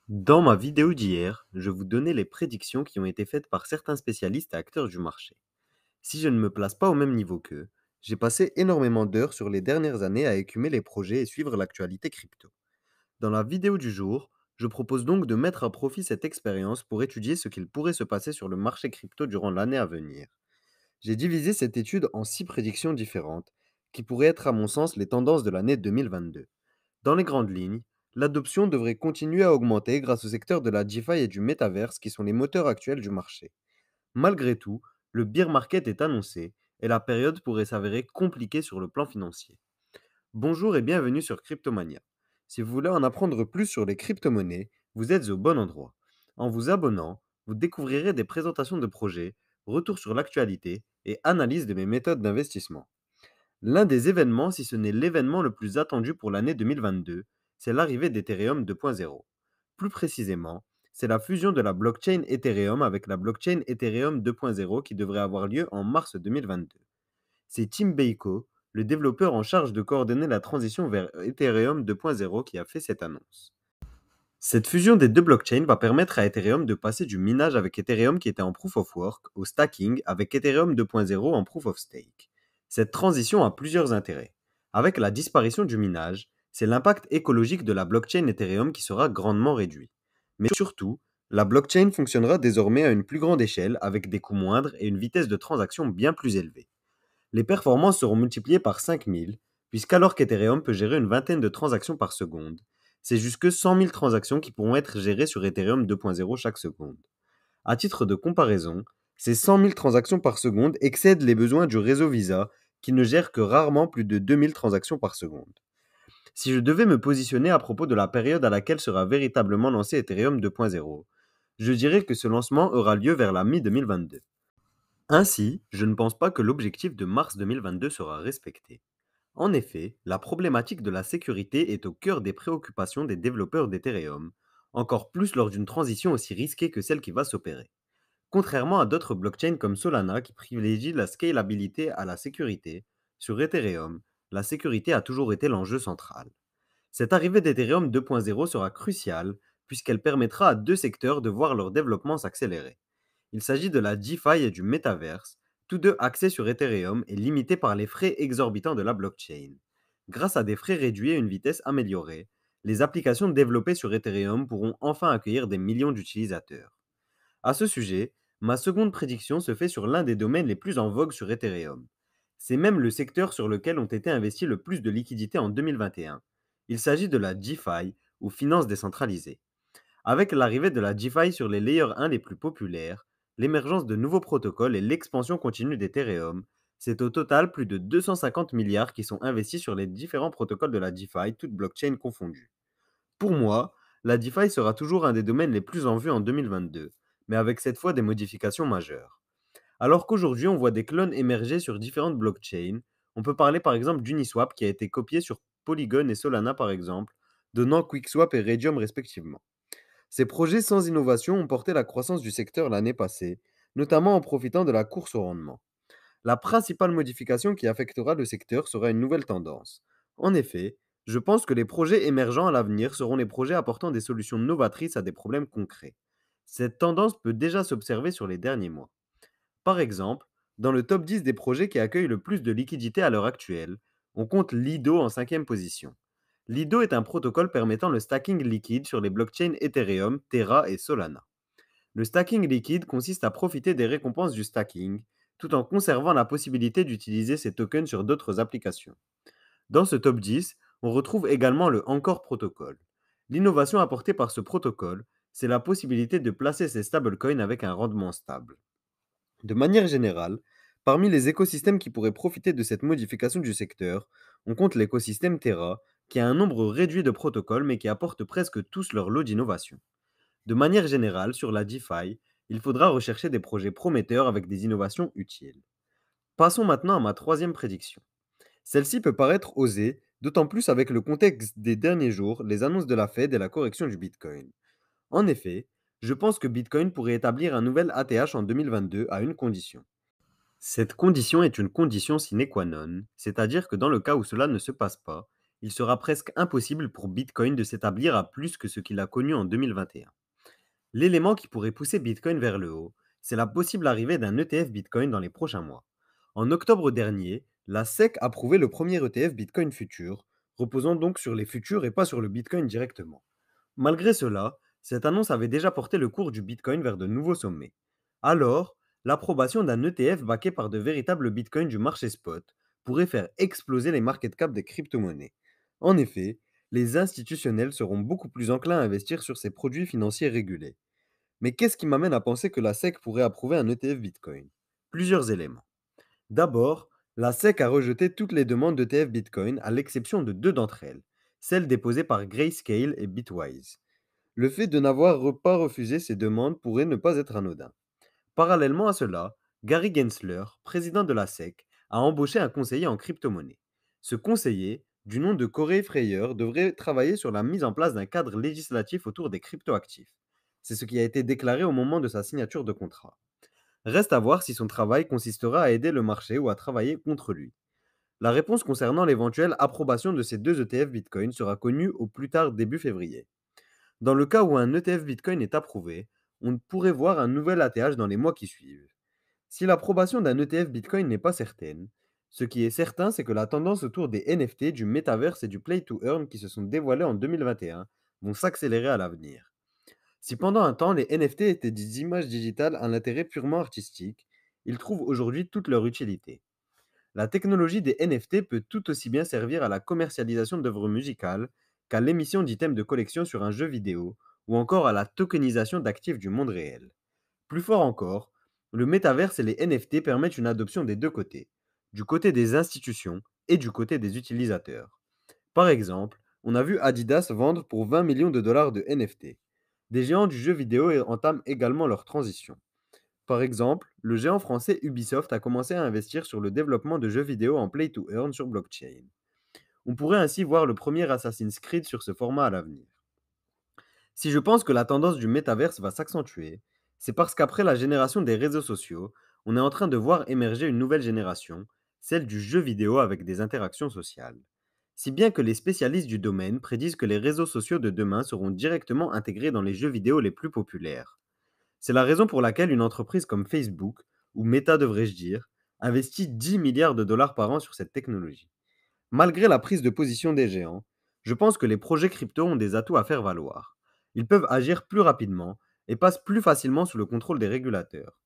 Dans ma vidéo d'hier, je vous donnais les prédictions qui ont été faites par certains spécialistes et acteurs du marché. Si je ne me place pas au même niveau qu'eux, j'ai passé énormément d'heures sur les dernières années à écumer les projets et suivre l'actualité crypto. Dans la vidéo du jour, je propose donc de mettre à profit cette expérience pour étudier ce qu'il pourrait se passer sur le marché crypto durant l'année à venir. J'ai divisé cette étude en 6 prédictions différentes, qui pourraient être à mon sens les tendances de l'année 2022. Dans les grandes lignes, l'adoption devrait continuer à augmenter grâce au secteur de la DeFi et du Metaverse qui sont les moteurs actuels du marché. Malgré tout, le bear market est annoncé et la période pourrait s'avérer compliquée sur le plan financier. Bonjour et bienvenue sur Cryptomania. Si vous voulez en apprendre plus sur les crypto-monnaies, vous êtes au bon endroit. En vous abonnant, vous découvrirez des présentations de projets, retours sur l'actualité et analyse de mes méthodes d'investissement. L'un des événements, si ce n'est l'événement le plus attendu pour l'année 2022, c'est l'arrivée d'Ethereum 2.0. Plus précisément, c'est la fusion de la blockchain Ethereum avec la blockchain Ethereum 2.0 qui devrait avoir lieu en mars 2022. C'est Tim Beiko, le développeur en charge de coordonner la transition vers Ethereum 2.0 qui a fait cette annonce. Cette fusion des deux blockchains va permettre à Ethereum de passer du minage avec Ethereum qui était en proof of work au stacking avec Ethereum 2.0 en proof of stake. Cette transition a plusieurs intérêts. Avec la disparition du minage, c'est l'impact écologique de la blockchain Ethereum qui sera grandement réduit. Mais surtout, la blockchain fonctionnera désormais à une plus grande échelle avec des coûts moindres et une vitesse de transaction bien plus élevée. Les performances seront multipliées par 5000, puisqu'alors qu'Ethereum peut gérer une vingtaine de transactions par seconde, c'est jusque 100 000 transactions qui pourront être gérées sur Ethereum 2.0 chaque seconde. À titre de comparaison, ces 100 000 transactions par seconde excèdent les besoins du réseau Visa, qui ne gère que rarement plus de 2000 transactions par seconde. Si je devais me positionner à propos de la période à laquelle sera véritablement lancé Ethereum 2.0, je dirais que ce lancement aura lieu vers la mi-2022. Ainsi, je ne pense pas que l'objectif de mars 2022 sera respecté. En effet, la problématique de la sécurité est au cœur des préoccupations des développeurs d'Ethereum, encore plus lors d'une transition aussi risquée que celle qui va s'opérer. Contrairement à d'autres blockchains comme Solana qui privilégient la scalabilité à la sécurité, sur Ethereum, la sécurité a toujours été l'enjeu central. Cette arrivée d'Ethereum 2.0 sera cruciale puisqu'elle permettra à deux secteurs de voir leur développement s'accélérer. Il s'agit de la DeFi et du Metaverse, tous deux axés sur Ethereum et limités par les frais exorbitants de la blockchain. Grâce à des frais réduits et une vitesse améliorée, les applications développées sur Ethereum pourront enfin accueillir des millions d'utilisateurs. À ce sujet, ma seconde prédiction se fait sur l'un des domaines les plus en vogue sur Ethereum. C'est même le secteur sur lequel ont été investis le plus de liquidités en 2021. Il s'agit de la DeFi, ou finance décentralisée. Avec l'arrivée de la DeFi sur les layers 1 les plus populaires, l'émergence de nouveaux protocoles et l'expansion continue d'Ethereum, c'est au total plus de 250 milliards qui sont investis sur les différents protocoles de la DeFi, toutes blockchains confondues. Pour moi, la DeFi sera toujours un des domaines les plus en vue en 2022, mais avec cette fois des modifications majeures. Alors qu'aujourd'hui on voit des clones émerger sur différentes blockchains, on peut parler par exemple d'Uniswap qui a été copié sur Polygon et Solana par exemple, donnant QuickSwap et Radium respectivement. Ces projets sans innovation ont porté la croissance du secteur l'année passée, notamment en profitant de la course au rendement. La principale modification qui affectera le secteur sera une nouvelle tendance. En effet, je pense que les projets émergents à l'avenir seront les projets apportant des solutions novatrices à des problèmes concrets. Cette tendance peut déjà s'observer sur les derniers mois. Par exemple, dans le top 10 des projets qui accueillent le plus de liquidités à l'heure actuelle, on compte Lido en cinquième position. Lido est un protocole permettant le stacking liquide sur les blockchains Ethereum, Terra et Solana. Le stacking liquide consiste à profiter des récompenses du stacking, tout en conservant la possibilité d'utiliser ces tokens sur d'autres applications. Dans ce top 10, on retrouve également le Encore protocole. L'innovation apportée par ce protocole, c'est la possibilité de placer ces stablecoins avec un rendement stable. De manière générale, parmi les écosystèmes qui pourraient profiter de cette modification du secteur, on compte l'écosystème Terra, qui a un nombre réduit de protocoles mais qui apporte presque tous leur lot d'innovation. De manière générale, sur la DeFi, il faudra rechercher des projets prometteurs avec des innovations utiles. Passons maintenant à ma troisième prédiction. Celle-ci peut paraître osée, d'autant plus avec le contexte des derniers jours, les annonces de la Fed et la correction du Bitcoin. En effet, je pense que Bitcoin pourrait établir un nouvel ATH en 2022 à une condition. Cette condition est une condition sine qua non, c'est-à-dire que dans le cas où cela ne se passe pas, il sera presque impossible pour Bitcoin de s'établir à plus que ce qu'il a connu en 2021. L'élément qui pourrait pousser Bitcoin vers le haut, c'est la possible arrivée d'un ETF Bitcoin dans les prochains mois. En octobre dernier, la SEC a approuvé le premier ETF Bitcoin futur, reposant donc sur les futurs et pas sur le Bitcoin directement. Malgré cela, cette annonce avait déjà porté le cours du Bitcoin vers de nouveaux sommets. Alors, l'approbation d'un ETF backé par de véritables Bitcoins du marché spot pourrait faire exploser les market caps des crypto-monnaies. En effet, les institutionnels seront beaucoup plus enclins à investir sur ces produits financiers régulés. Mais qu'est-ce qui m'amène à penser que la SEC pourrait approuver un ETF Bitcoin? Plusieurs éléments. D'abord, la SEC a rejeté toutes les demandes d'ETF Bitcoin à l'exception de deux d'entre elles, celles déposées par Grayscale et Bitwise. Le fait de n'avoir pas refusé ces demandes pourrait ne pas être anodin. Parallèlement à cela, Gary Gensler, président de la SEC, a embauché un conseiller en crypto-monnaie. Ce conseiller, du nom de Corey Freyer, devrait travailler sur la mise en place d'un cadre législatif autour des cryptoactifs. C'est ce qui a été déclaré au moment de sa signature de contrat. Reste à voir si son travail consistera à aider le marché ou à travailler contre lui. La réponse concernant l'éventuelle approbation de ces deux ETF Bitcoin sera connue au plus tard début février. Dans le cas où un ETF Bitcoin est approuvé, on pourrait voir un nouvel ATH dans les mois qui suivent. Si l'approbation d'un ETF Bitcoin n'est pas certaine, ce qui est certain, c'est que la tendance autour des NFT, du Metaverse et du Play to Earn qui se sont dévoilés en 2021 vont s'accélérer à l'avenir. Si pendant un temps les NFT étaient des images digitales à l'intérêt purement artistique, ils trouvent aujourd'hui toute leur utilité. La technologie des NFT peut tout aussi bien servir à la commercialisation d'œuvres musicales qu'à l'émission d'items de collection sur un jeu vidéo ou encore à la tokenisation d'actifs du monde réel. Plus fort encore, le métaverse et les NFT permettent une adoption des deux côtés, du côté des institutions et du côté des utilisateurs. Par exemple, on a vu Adidas vendre pour 20 millions de dollars de NFT. Des géants du jeu vidéo entament également leur transition. Par exemple, le géant français Ubisoft a commencé à investir sur le développement de jeux vidéo en play to earn sur blockchain. On pourrait ainsi voir le premier Assassin's Creed sur ce format à l'avenir. Si je pense que la tendance du métaverse va s'accentuer, c'est parce qu'après la génération des réseaux sociaux, on est en train de voir émerger une nouvelle génération, celle du jeu vidéo avec des interactions sociales. Si bien que les spécialistes du domaine prédisent que les réseaux sociaux de demain seront directement intégrés dans les jeux vidéo les plus populaires. C'est la raison pour laquelle une entreprise comme Facebook, ou Meta devrais-je dire, investit 10 milliards de dollars par an sur cette technologie. Malgré la prise de position des géants, je pense que les projets crypto ont des atouts à faire valoir. Ils peuvent agir plus rapidement et passent plus facilement sous le contrôle des régulateurs.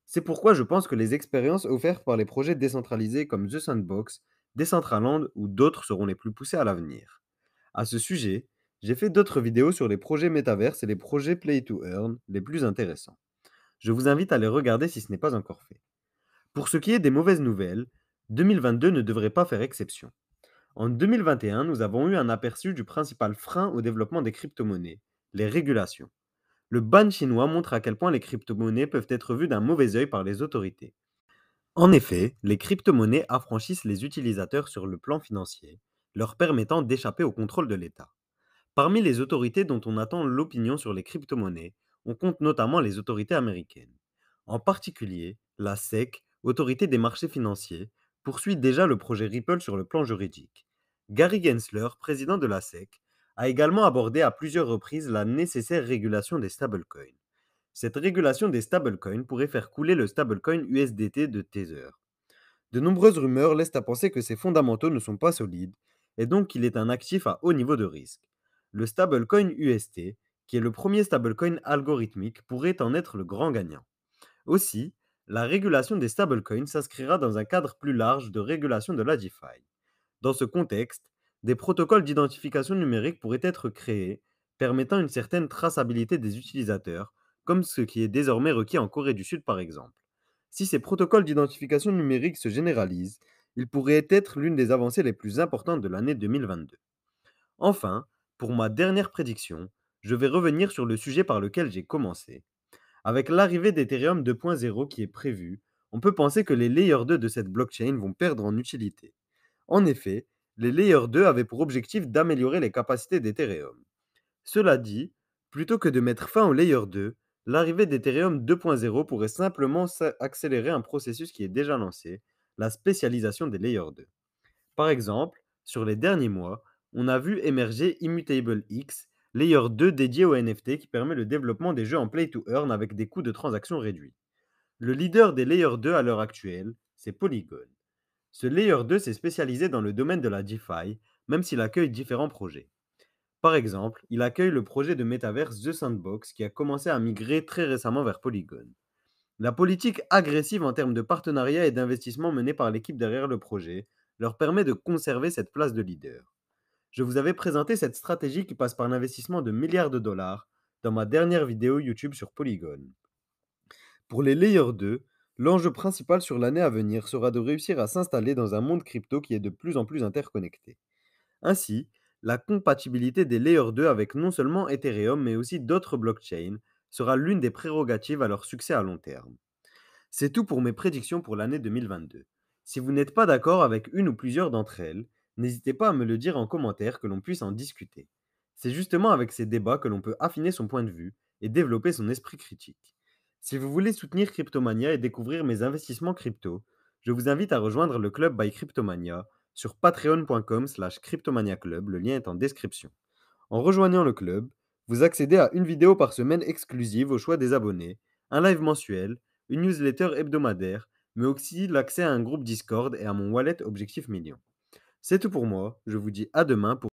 C'est pourquoi je pense que les expériences offertes par les projets décentralisés comme The Sandbox, Decentraland ou d'autres seront les plus poussées à l'avenir. À ce sujet, j'ai fait d'autres vidéos sur les projets métaverses et les projets Play to Earn les plus intéressants. Je vous invite à les regarder si ce n'est pas encore fait. Pour ce qui est des mauvaises nouvelles, 2022 ne devrait pas faire exception. En 2021, nous avons eu un aperçu du principal frein au développement des crypto-monnaies, les régulations. Le ban chinois montre à quel point les crypto-monnaies peuvent être vues d'un mauvais œil par les autorités. En effet, les crypto-monnaies affranchissent les utilisateurs sur le plan financier, leur permettant d'échapper au contrôle de l'État. Parmi les autorités dont on attend l'opinion sur les crypto-monnaies, on compte notamment les autorités américaines. En particulier, la SEC, autorité des marchés financiers, poursuit déjà le projet Ripple sur le plan juridique. Gary Gensler, président de la SEC, a également abordé à plusieurs reprises la nécessaire régulation des stablecoins. Cette régulation des stablecoins pourrait faire couler le stablecoin USDT de Tether. De nombreuses rumeurs laissent à penser que ces fondamentaux ne sont pas solides et donc qu'il est un actif à haut niveau de risque. Le stablecoin UST, qui est le premier stablecoin algorithmique, pourrait en être le grand gagnant. Aussi, la régulation des stablecoins s'inscrira dans un cadre plus large de régulation de la DeFi. Dans ce contexte, des protocoles d'identification numérique pourraient être créés, permettant une certaine traçabilité des utilisateurs, comme ce qui est désormais requis en Corée du Sud par exemple. Si ces protocoles d'identification numérique se généralisent, ils pourraient être l'une des avancées les plus importantes de l'année 2022. Enfin, pour ma dernière prédiction, je vais revenir sur le sujet par lequel j'ai commencé. Avec l'arrivée d'Ethereum 2.0 qui est prévue, on peut penser que les Layer 2 de cette blockchain vont perdre en utilité. En effet, les Layer 2 avaient pour objectif d'améliorer les capacités d'Ethereum. Cela dit, plutôt que de mettre fin au Layer 2, l'arrivée d'Ethereum 2.0 pourrait simplement accélérer un processus qui est déjà lancé, la spécialisation des Layer 2. Par exemple, sur les derniers mois, On a vu émerger Immutable X, Layer 2 dédié au NFT qui permet le développement des jeux en play to earn avec des coûts de transaction réduits. Le leader des Layer 2 à l'heure actuelle, c'est Polygon. Ce Layer 2 s'est spécialisé dans le domaine de la DeFi, même s'il accueille différents projets. Par exemple, il accueille le projet de métaverse The Sandbox qui a commencé à migrer très récemment vers Polygon. La politique agressive en termes de partenariat et d'investissement menée par l'équipe derrière le projet leur permet de conserver cette place de leader. Je vous avais présenté cette stratégie qui passe par l'investissement de milliards de dollars dans ma dernière vidéo YouTube sur Polygon. Pour les Layer 2, l'enjeu principal sur l'année à venir sera de réussir à s'installer dans un monde crypto qui est de plus en plus interconnecté. Ainsi, la compatibilité des Layer 2 avec non seulement Ethereum mais aussi d'autres blockchains sera l'une des prérogatives à leur succès à long terme. C'est tout pour mes prédictions pour l'année 2022. Si vous n'êtes pas d'accord avec une ou plusieurs d'entre elles, n'hésitez pas à me le dire en commentaire que l'on puisse en discuter. C'est justement avec ces débats que l'on peut affiner son point de vue et développer son esprit critique. Si vous voulez soutenir Cryptomania et découvrir mes investissements crypto, je vous invite à rejoindre le club by Cryptomania sur patreon.com/cryptomaniaclub, le lien est en description. En rejoignant le club, vous accédez à une vidéo par semaine exclusive au choix des abonnés, un live mensuel, une newsletter hebdomadaire, mais aussi l'accès à un groupe Discord et à mon wallet Objectif Million. C'est tout pour moi, je vous dis à demain pour